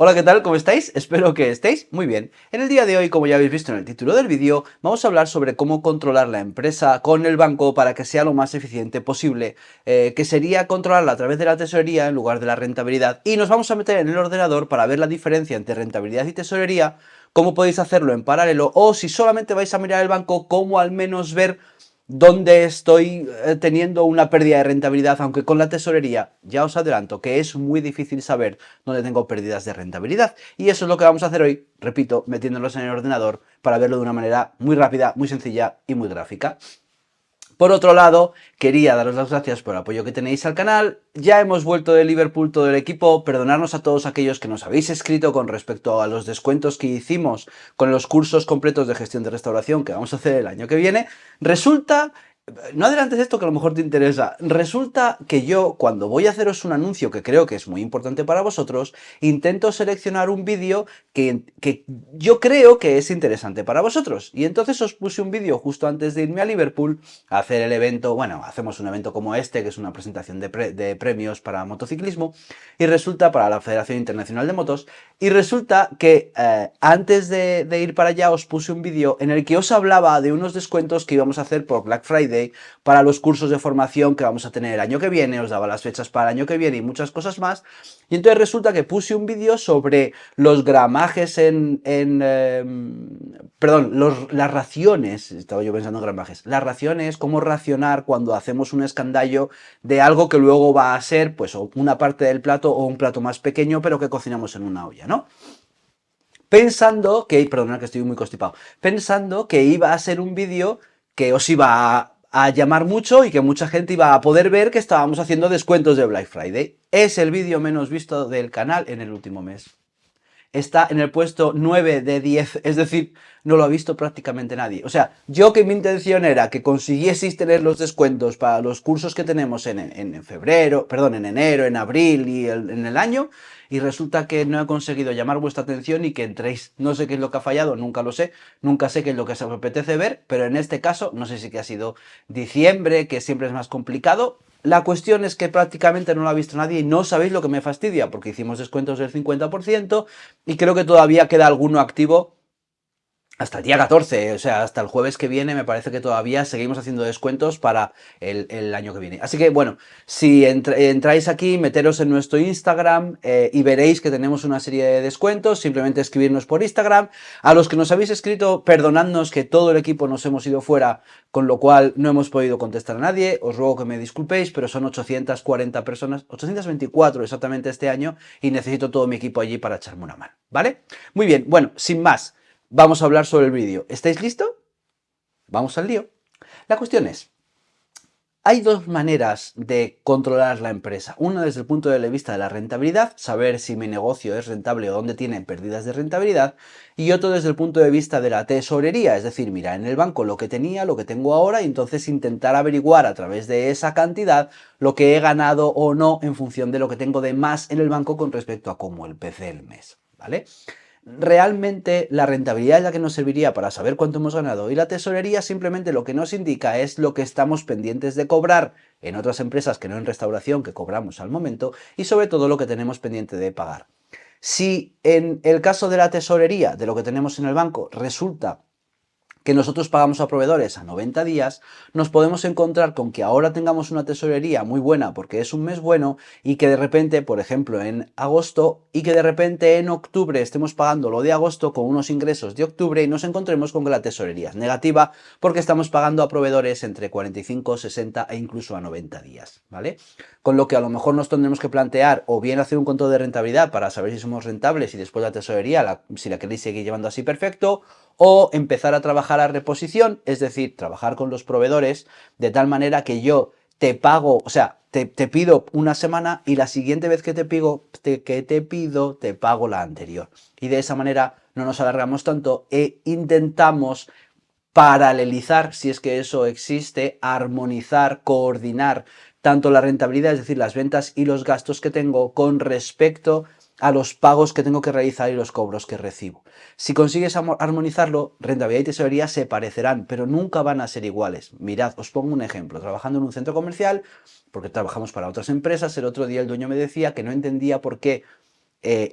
Hola, ¿qué tal? ¿Cómo estáis? Espero que estéis muy bien. En el día de hoy, como ya habéis visto en el título del vídeo, vamos a hablar sobre cómo controlar la empresa con el banco para que sea lo más eficiente posible, que sería controlarla a través de la tesorería en lugar de la rentabilidad. Y nos vamos a meter en el ordenador para ver la diferencia entre rentabilidad y tesorería, cómo podéis hacerlo en paralelo, o si solamente vais a mirar el banco, cómo al menos ver dónde estoy teniendo una pérdida de rentabilidad, aunque con la tesorería ya os adelanto que es muy difícil saber dónde tengo pérdidas de rentabilidad. Y eso es lo que vamos a hacer hoy, repito, metiéndolos en el ordenador para verlo de una manera muy rápida, muy sencilla y muy gráfica. Por otro lado, quería daros las gracias por el apoyo que tenéis al canal. Ya hemos vuelto de Liverpool todo el equipo. Perdonarnos a todos aquellos que nos habéis escrito con respecto a los descuentos que hicimos con los cursos completos de gestión de restauración que vamos a hacer el año que viene. Resulta... No adelantes esto que a lo mejor te interesa. Resulta que yo, cuando voy a haceros un anuncio que creo que es muy importante para vosotros, intento seleccionar un vídeo que yo creo que es interesante para vosotros. Y entonces os puse un vídeo justo antes de irme a Liverpool a hacer el evento. Bueno, hacemos un evento como este, que es una presentación de premios para motociclismo, y resulta para la Federación Internacional de Motos, y resulta que antes de ir para allá os puse un vídeo en el que os hablaba de unos descuentos que íbamos a hacer por Black Friday para los cursos de formación que vamos a tener el año que viene, os daba las fechas para el año que viene y muchas cosas más. Y entonces resulta que puse un vídeo sobre los gramajes perdón, las raciones, estaba yo pensando en gramajes, las raciones, cómo racionar cuando hacemos un escandallo de algo que luego va a ser pues una parte del plato o un plato más pequeño pero que cocinamos en una olla, ¿no? Pensando que, perdonad que estoy muy constipado, pensando que iba a ser un vídeo que os iba a llamar mucho y que mucha gente iba a poder ver que estábamos haciendo descuentos de Black Friday. Es el vídeo menos visto del canal en el último mes. Está en el puesto 9 de 10, es decir, no lo ha visto prácticamente nadie. O sea, yo que mi intención era que consiguieseis tener los descuentos para los cursos que tenemos en febrero, perdón, en enero, en abril y en el año, y resulta que no he conseguido llamar vuestra atención y que entréis. No sé qué es lo que ha fallado, nunca lo sé, nunca sé qué es lo que os apetece ver, pero en este caso, no sé si que ha sido diciembre, que siempre es más complicado. La cuestión es que prácticamente no lo ha visto nadie y no sabéis lo que me fastidia, porque hicimos descuentos del 50% y creo que todavía queda alguno activo hasta el día 14, o sea, hasta el jueves que viene me parece que todavía seguimos haciendo descuentos para el año que viene. Así que bueno, si entráis aquí, meteros en nuestro Instagram y veréis que tenemos una serie de descuentos, simplemente escribirnos por Instagram. A los que nos habéis escrito, perdonadnos que todo el equipo nos hemos ido fuera, con lo cual no hemos podido contestar a nadie, os ruego que me disculpéis, pero son 840 personas, 824 exactamente este año, y necesito todo mi equipo allí para echarme una mano, ¿vale? Muy bien, bueno, sin más. Vamos a hablar sobre el vídeo. ¿Estáis listos? Vamos al lío. La cuestión es, hay dos maneras de controlar la empresa. Una desde el punto de vista de la rentabilidad, saber si mi negocio es rentable o dónde tiene pérdidas de rentabilidad. Y otro desde el punto de vista de la tesorería, es decir, mirar en el banco lo que tenía, lo que tengo ahora, y entonces intentar averiguar a través de esa cantidad lo que he ganado o no en función de lo que tengo de más en el banco con respecto a cómo empecé el mes, ¿vale? Realmente la rentabilidad es la que nos serviría para saber cuánto hemos ganado y la tesorería simplemente lo que nos indica es lo que estamos pendientes de cobrar en otras empresas que no en restauración, que cobramos al momento, y sobre todo lo que tenemos pendiente de pagar. Si en el caso de la tesorería, de lo que tenemos en el banco, resulta que nosotros pagamos a proveedores a 90 días, nos podemos encontrar con que ahora tengamos una tesorería muy buena porque es un mes bueno y que de repente, por ejemplo, en agosto y que de repente en octubre estemos pagando lo de agosto con unos ingresos de octubre y nos encontremos con que la tesorería es negativa porque estamos pagando a proveedores entre 45, 60 e incluso a 90 días, ¿vale? Con lo que a lo mejor nos tendremos que plantear o bien hacer un control de rentabilidad para saber si somos rentables y después la tesorería, si la queréis seguir llevando así, perfecto, o empezar a trabajar a reposición, es decir, trabajar con los proveedores de tal manera que yo te pago, o sea, te pido una semana y la siguiente vez que te pido, te pago la anterior. Y de esa manera no nos alargamos tanto e intentamos paralelizar, si es que eso existe, armonizar, coordinar tanto la rentabilidad, es decir, las ventas y los gastos que tengo con respecto a los pagos que tengo que realizar y los cobros que recibo. Si consigues armonizarlo, rentabilidad y tesorería se parecerán, pero nunca van a ser iguales. Mirad, os pongo un ejemplo. Trabajando en un centro comercial, porque trabajamos para otras empresas, el otro día el dueño me decía que no entendía por qué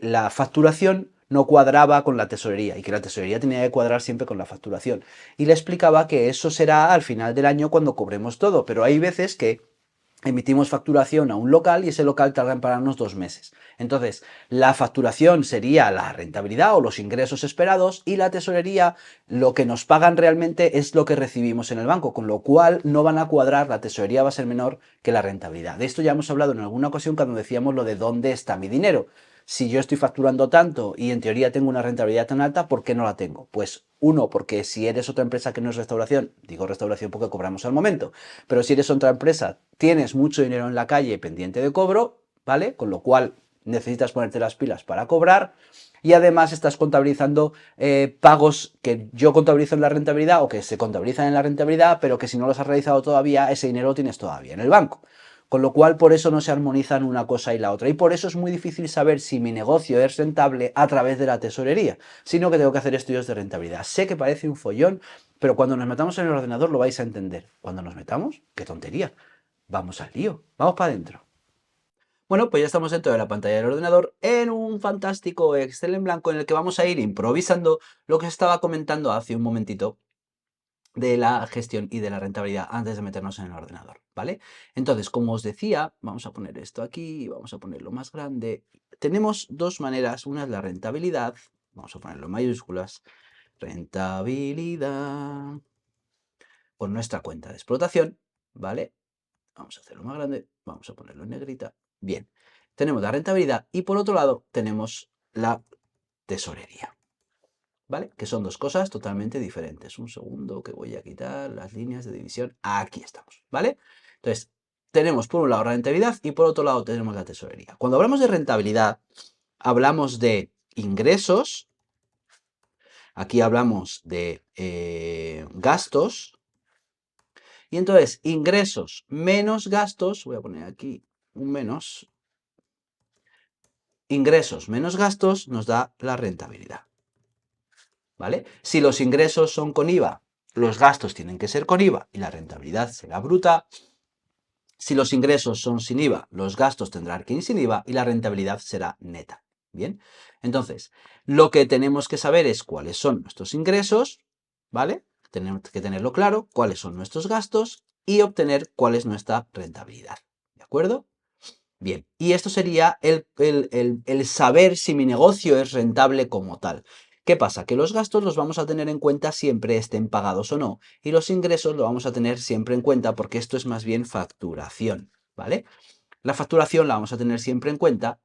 la facturación no cuadraba con la tesorería y que la tesorería tenía que cuadrar siempre con la facturación. Y le explicaba que eso será al final del año cuando cobremos todo, pero hay veces que emitimos facturación a un local y ese local tarda en pagarnos 2 meses. Entonces, la facturación sería la rentabilidad o los ingresos esperados y la tesorería, lo que nos pagan realmente es lo que recibimos en el banco, con lo cual no van a cuadrar, la tesorería va a ser menor que la rentabilidad. De esto ya hemos hablado en alguna ocasión cuando decíamos lo de dónde está mi dinero. Si yo estoy facturando tanto y en teoría tengo una rentabilidad tan alta, ¿por qué no la tengo? Pues uno, porque si eres otra empresa que no es restauración, digo restauración porque cobramos al momento, pero si eres otra empresa, tienes mucho dinero en la calle pendiente de cobro, ¿vale? Con lo cual necesitas ponerte las pilas para cobrar y además estás contabilizando pagos que yo contabilizo en la rentabilidad o que se contabilizan en la rentabilidad, pero que si no los has realizado todavía, ese dinero lo tienes todavía en el banco. Con lo cual, por eso no se armonizan una cosa y la otra. Y por eso es muy difícil saber si mi negocio es rentable a través de la tesorería, sino que tengo que hacer estudios de rentabilidad. Sé que parece un follón, pero cuando nos metamos en el ordenador lo vais a entender. Cuando nos metamos, qué tontería. Vamos al lío, vamos para adentro. Bueno, pues ya estamos dentro de la pantalla del ordenador en un fantástico Excel en blanco en el que vamos a ir improvisando lo que os estaba comentando hace un momentito de la gestión y de la rentabilidad antes de meternos en el ordenador, ¿vale? Entonces, como os decía, vamos a poner esto aquí, vamos a ponerlo más grande. Tenemos dos maneras, una es la rentabilidad, vamos a ponerlo en mayúsculas, rentabilidad, con nuestra cuenta de explotación, ¿vale? Vamos a hacerlo más grande, vamos a ponerlo en negrita. Bien, tenemos la rentabilidad y por otro lado tenemos la tesorería. ¿Vale? Que son dos cosas totalmente diferentes. Un segundo que voy a quitar las líneas de división. Aquí estamos, ¿vale? Entonces, tenemos por un lado rentabilidad y por otro lado tenemos la tesorería. Cuando hablamos de rentabilidad, hablamos de ingresos. Aquí hablamos de gastos. Y entonces, ingresos menos gastos, voy a poner aquí un menos. Ingresos menos gastos nos da la rentabilidad. ¿Vale? Si los ingresos son con IVA, los gastos tienen que ser con IVA y la rentabilidad será bruta. Si los ingresos son sin IVA, los gastos tendrán que ir sin IVA y la rentabilidad será neta. Bien, entonces, lo que tenemos que saber es cuáles son nuestros ingresos, ¿vale? Tenemos que tenerlo claro, cuáles son nuestros gastos y obtener cuál es nuestra rentabilidad. ¿De acuerdo? Bien, y esto sería el saber si mi negocio es rentable como tal. ¿Qué pasa? Que los gastos los vamos a tener en cuenta siempre estén pagados o no, y los ingresos los vamos a tener siempre en cuenta porque esto es más bien facturación, ¿vale? La facturación la vamos a tener siempre en cuenta,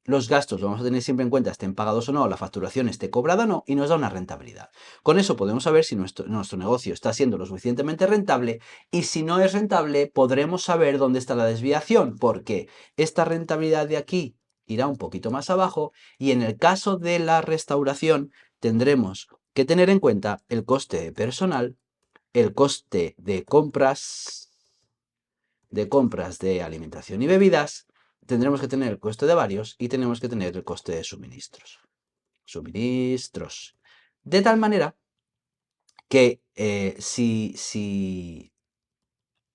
los gastos los vamos a tener siempre en cuenta, estén pagados o no, la facturación esté cobrada o no, y nos da una rentabilidad. Con eso podemos saber si nuestro negocio está siendo lo suficientemente rentable, y si no es rentable, podremos saber dónde está la desviación, porque esta rentabilidad de aquí irá un poquito más abajo, y en el caso de la restauración tendremos que tener en cuenta el coste de personal, el coste de alimentación y bebidas, tendremos que tener el coste de varios y tenemos que tener el coste de suministros. Suministros. De tal manera que si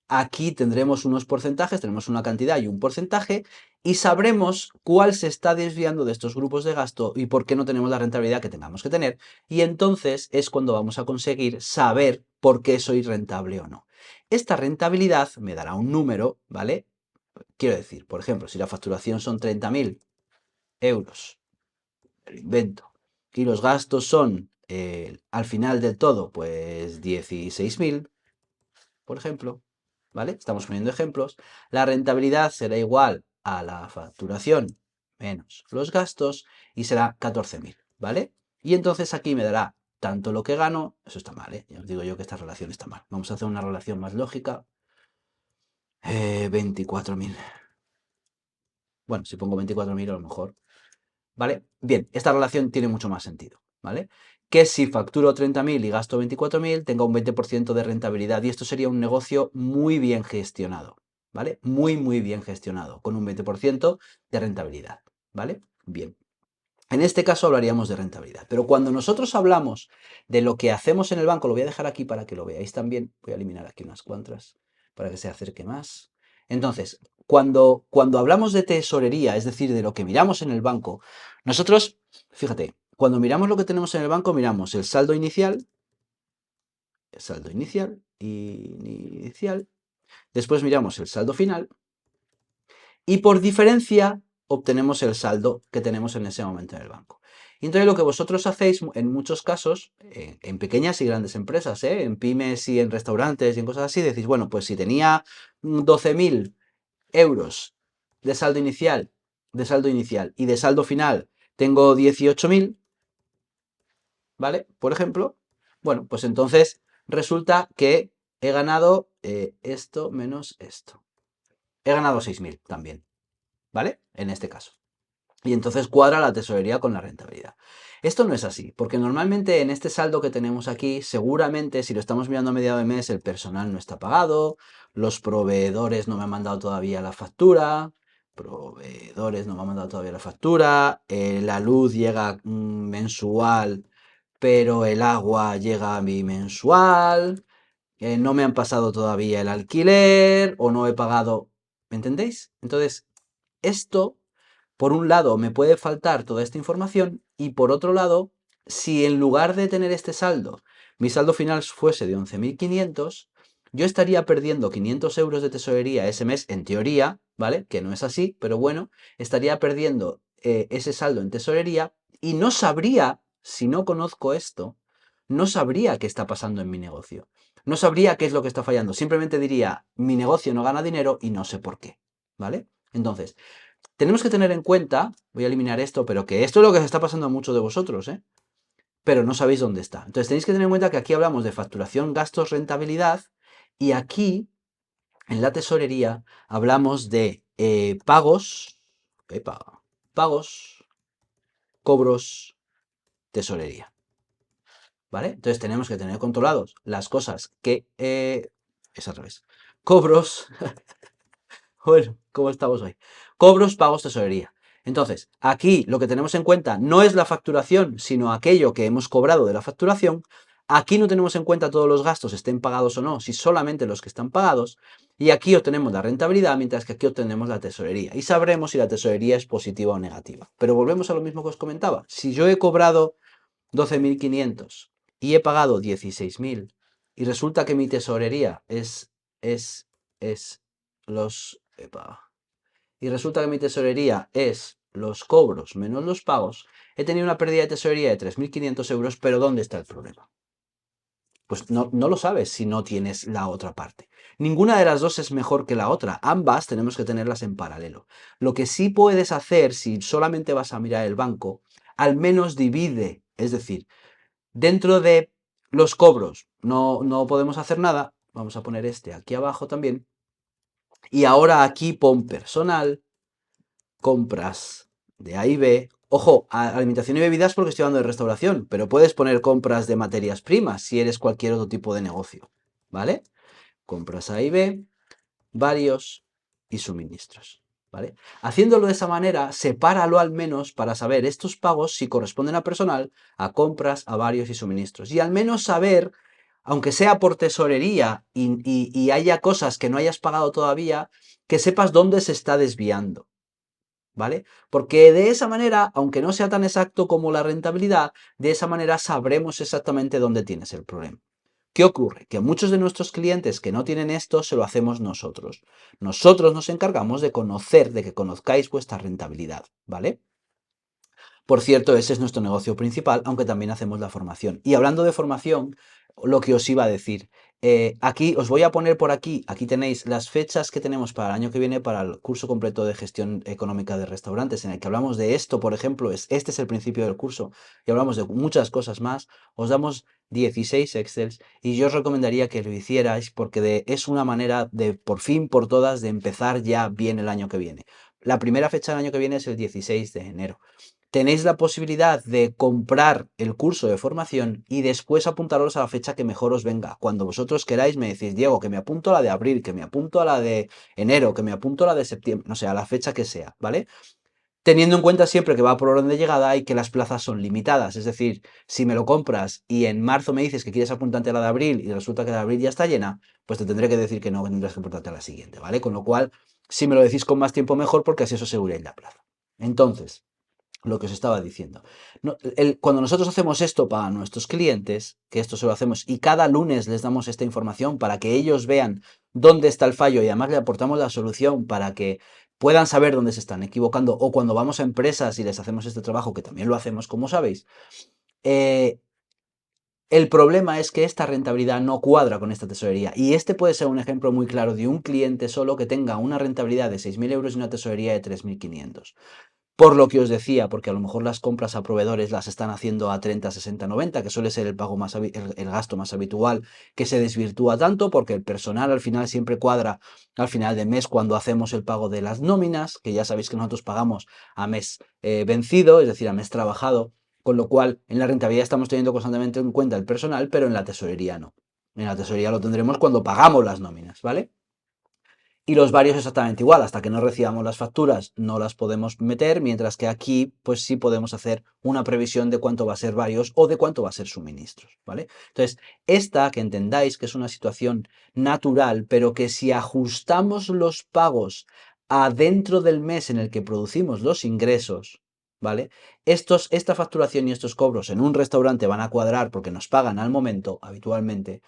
aquí tendremos unos porcentajes, tenemos una cantidad y un porcentaje, y sabremos cuál se está desviando de estos grupos de gasto y por qué no tenemos la rentabilidad que tengamos que tener. Y entonces es cuando vamos a conseguir saber por qué soy rentable o no. Esta rentabilidad me dará un número, ¿vale? Quiero decir, por ejemplo, si la facturación son 30.000 euros, el invento, y los gastos son, al final del todo, pues 16.000, por ejemplo, ¿vale? Estamos poniendo ejemplos. La rentabilidad será igual a la facturación menos los gastos y será 14.000, ¿vale? Y entonces aquí me dará tanto lo que gano, eso está mal, ¿eh? Ya os digo yo que esta relación está mal. Vamos a hacer una relación más lógica. 24.000. Bueno, si pongo 24.000 a lo mejor, ¿vale? Bien, esta relación tiene mucho más sentido, ¿vale? Que si facturo 30.000 y gasto 24.000, tenga un 20% de rentabilidad y esto sería un negocio muy bien gestionado, ¿vale? Muy, muy bien gestionado, con un 20% de rentabilidad, ¿vale? Bien. En este caso hablaríamos de rentabilidad, pero cuando nosotros hablamos de lo que hacemos en el banco, lo voy a dejar aquí para que lo veáis también, voy a eliminar aquí unas cuantas para que se acerque más. Entonces, cuando hablamos de tesorería, es decir, de lo que miramos en el banco, nosotros, fíjate, cuando miramos lo que tenemos en el banco, miramos el saldo inicial, inicial, después miramos el saldo final y por diferencia obtenemos el saldo que tenemos en ese momento en el banco. Y entonces lo que vosotros hacéis en muchos casos, en pequeñas y grandes empresas, en pymes y en restaurantes y en cosas así, decís, bueno, pues si tenía 12.000 euros de saldo inicial y de saldo final tengo 18.000, ¿vale? Por ejemplo, bueno, pues entonces resulta que he ganado esto menos esto. He ganado 6.000 también, ¿vale? En este caso. Y entonces cuadra la tesorería con la rentabilidad. Esto no es así, porque normalmente en este saldo que tenemos aquí, seguramente si lo estamos mirando a mediado de mes, el personal no está pagado, los proveedores no me han mandado todavía la factura, la luz llega mensual, pero el agua llega bimensual, no me han pasado todavía el alquiler o no he pagado, ¿me entendéis? Entonces, esto por un lado, me puede faltar toda esta información y por otro lado, si en lugar de tener este saldo, mi saldo final fuese de 11.500, yo estaría perdiendo 500 euros de tesorería ese mes, en teoría, ¿vale? Que no es así, pero bueno, estaría perdiendo ese saldo en tesorería y no sabría, si no conozco esto, no sabría qué está pasando en mi negocio. No sabría qué es lo que está fallando. Simplemente diría, mi negocio no gana dinero y no sé por qué, ¿vale? Entonces, tenemos que tener en cuenta, voy a eliminar esto, pero que esto es lo que se está pasando a muchos de vosotros, ¿eh? Pero no sabéis dónde está. Entonces tenéis que tener en cuenta que aquí hablamos de facturación, gastos, rentabilidad, y aquí, en la tesorería, hablamos de pagos, pagos, cobros, tesorería. ¿Vale? Entonces tenemos que tener controlados las cosas que... es al revés. Cobros, bueno, ¿cómo estamos hoy? Cobros, pagos, tesorería. Entonces, aquí lo que tenemos en cuenta no es la facturación, sino aquello que hemos cobrado de la facturación. Aquí no tenemos en cuenta todos los gastos, estén pagados o no, si solamente los que están pagados. Y aquí obtenemos la rentabilidad, mientras que aquí obtenemos la tesorería. Y sabremos si la tesorería es positiva o negativa. Pero volvemos a lo mismo que os comentaba. Si yo he cobrado 12.500 y he pagado 16.000 y resulta que mi tesorería es los... y resulta que mi tesorería es los cobros menos los pagos, he tenido una pérdida de tesorería de 3.500 euros, pero ¿dónde está el problema? Pues no lo sabes si no tienes la otra parte. Ninguna de las dos es mejor que la otra, ambas tenemos que tenerlas en paralelo. Lo que sí puedes hacer si solamente vas a mirar el banco, al menos divide, es decir, dentro de los cobros no podemos hacer nada, vamos a poner este aquí abajo también, y ahora aquí pon personal, compras de A y B. Ojo, alimentación y bebidas porque estoy hablando de restauración, pero puedes poner compras de materias primas si eres cualquier otro tipo de negocio, ¿vale? Compras A y B, varios y suministros, ¿vale? Haciéndolo de esa manera, sepáralo al menos para saber estos pagos si corresponden a personal, a compras, a varios y suministros. Y al menos saber, aunque sea por tesorería y haya cosas que no hayas pagado todavía, que sepas dónde se está desviando. ¿Vale? Porque de esa manera, aunque no sea tan exacto como la rentabilidad, de esa manera sabremos exactamente dónde tienes el problema. ¿Qué ocurre? Que muchos de nuestros clientes que no tienen esto se lo hacemos nosotros. Nosotros nos encargamos de conocer, de que conozcáis vuestra rentabilidad, ¿vale? Por cierto, ese es nuestro negocio principal, aunque también hacemos la formación. Y hablando de formación, lo que os iba a decir, aquí os voy a poner por aquí tenéis las fechas que tenemos para el año que viene para el curso completo de gestión económica de restaurantes, en el que hablamos de esto, por ejemplo, este es el principio del curso, y hablamos de muchas cosas más. Os damos 16 Excels y yo os recomendaría que lo hicierais porque es una manera de, por fin, por todas, de empezar ya bien el año que viene. La primera fecha del año que viene es el 16 de enero. Tenéis la posibilidad de comprar el curso de formación y después apuntaros a la fecha que mejor os venga. Cuando vosotros queráis me decís, Diego, que me apunto a la de abril, que me apunto a la de enero, que me apunto a la de septiembre, no sé, a la fecha que sea, ¿vale? Teniendo en cuenta siempre que va por orden de llegada y que las plazas son limitadas. Es decir, si me lo compras y en marzo me dices que quieres apuntarte a la de abril y resulta que la de abril ya está llena, pues te tendré que decir que no, que tendrás que apuntarte a la siguiente, ¿vale? Con lo cual, Si me lo decís con más tiempo mejor, porque así os aseguráis la plaza. Entonces, lo que os estaba diciendo. Cuando nosotros hacemos esto para nuestros clientes, que esto se lo hacemos y cada lunes les damos esta información para que ellos vean dónde está el fallo y además le aportamos la solución para que puedan saber dónde se están equivocando, o cuando vamos a empresas y les hacemos este trabajo, que también lo hacemos, como sabéis, el problema es que esta rentabilidad no cuadra con esta tesorería. Y este puede ser un ejemplo muy claro de un cliente solo que tenga una rentabilidad de 6.000 euros y una tesorería de 3.500. Por lo que os decía, porque a lo mejor las compras a proveedores las están haciendo a 30, 60, 90, que suele ser el pago más el gasto más habitual, que se desvirtúa tanto porque el personal al final siempre cuadra al final de mes cuando hacemos el pago de las nóminas, que ya sabéis que nosotros pagamos a mes vencido, es decir, a mes trabajado, con lo cual en la rentabilidad estamos teniendo constantemente en cuenta el personal, pero en la tesorería no. En la tesorería lo tendremos cuando pagamos las nóminas, ¿vale? Y los varios exactamente igual, hasta que no recibamos las facturas no las podemos meter, mientras que aquí pues sí podemos hacer una previsión de cuánto va a ser varios o de cuánto va a ser suministros, ¿vale? Entonces, esta que entendáis que es una situación natural, pero que si ajustamos los pagos a dentro del mes en el que producimos los ingresos, ¿vale? Esta facturación y estos cobros en un restaurante van a cuadrar porque nos pagan al momento habitualmente,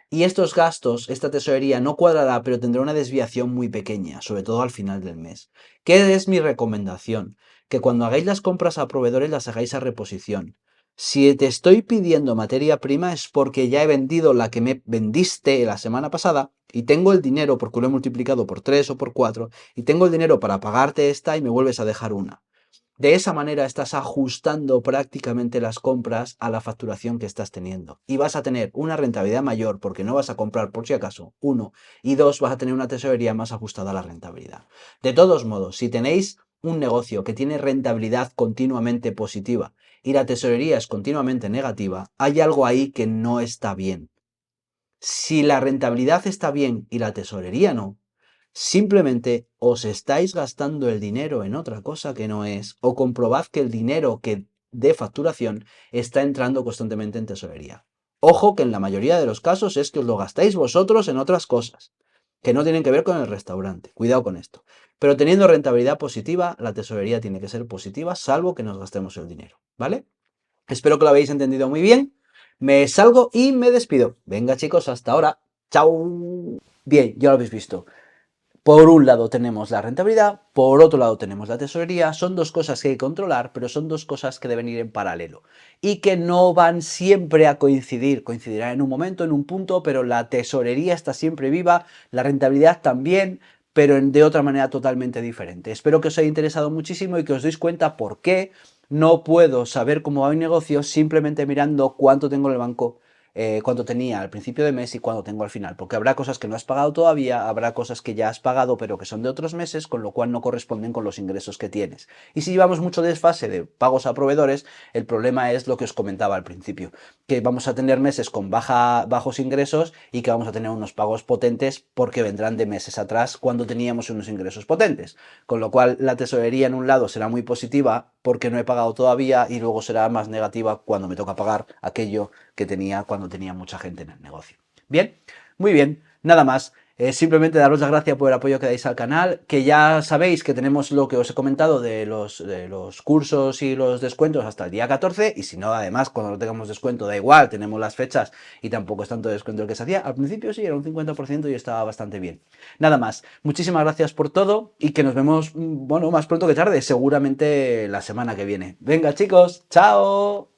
y estos gastos, esta tesorería no cuadrará, pero tendrá una desviación muy pequeña, sobre todo al final del mes. ¿Qué es mi recomendación? Que cuando hagáis las compras a proveedores las hagáis a reposición. Si te estoy pidiendo materia prima es porque ya he vendido la que me vendiste la semana pasada y tengo el dinero porque lo he multiplicado por 3 o por 4 y tengo el dinero para pagarte esta y me vuelves a dejar una. De esa manera estás ajustando prácticamente las compras a la facturación que estás teniendo. Y vas a tener una rentabilidad mayor porque no vas a comprar por si acaso, uno. Y dos, vas a tener una tesorería más ajustada a la rentabilidad. De todos modos, si tenéis un negocio que tiene rentabilidad continuamente positiva y la tesorería es continuamente negativa, hay algo ahí que no está bien. Si la rentabilidad está bien y la tesorería no, simplemente os estáis gastando el dinero en otra cosa que no es, o comprobad que el dinero que de facturación está entrando constantemente en tesorería. Ojo que en la mayoría de los casos es que os lo gastáis vosotros en otras cosas, que no tienen que ver con el restaurante. Cuidado con esto. Pero teniendo rentabilidad positiva, la tesorería tiene que ser positiva, salvo que nos gastemos el dinero, ¿vale? Espero que lo habéis entendido muy bien. Me salgo y me despido. Venga chicos, hasta ahora. Chao. Bien, ya lo habéis visto. Por un lado tenemos la rentabilidad, por otro lado tenemos la tesorería. Son dos cosas que hay que controlar, pero son dos cosas que deben ir en paralelo y que no van siempre a coincidir. Coincidirán en un momento, en un punto, pero la tesorería está siempre viva, la rentabilidad también, pero de otra manera totalmente diferente. Espero que os haya interesado muchísimo y que os deis cuenta por qué no puedo saber cómo va mi negocio simplemente mirando cuánto tengo en el banco, cuánto tenía al principio de mes y cuánto tengo al final, porque habrá cosas que no has pagado todavía, habrá cosas que ya has pagado pero que son de otros meses, con lo cual no corresponden con los ingresos que tienes. Y si llevamos mucho desfase de pagos a proveedores, el problema es lo que os comentaba al principio, que vamos a tener meses con bajos ingresos y que vamos a tener unos pagos potentes porque vendrán de meses atrás cuando teníamos unos ingresos potentes. Con lo cual la tesorería en un lado será muy positiva porque no he pagado todavía y luego será más negativa cuando me toca pagar aquello que tenía cuando tenía mucha gente en el negocio. Bien, muy bien, nada más. Simplemente daros las gracias por el apoyo que dais al canal, que ya sabéis que tenemos lo que os he comentado de los cursos y los descuentos hasta el día 14, y si no, además, cuando no tengamos descuento, da igual, tenemos las fechas y tampoco es tanto descuento el que se hacía. Al principio sí, era un 50% y estaba bastante bien. Nada más, muchísimas gracias por todo y que nos vemos, bueno, más pronto que tarde, seguramente la semana que viene. Venga chicos, chao.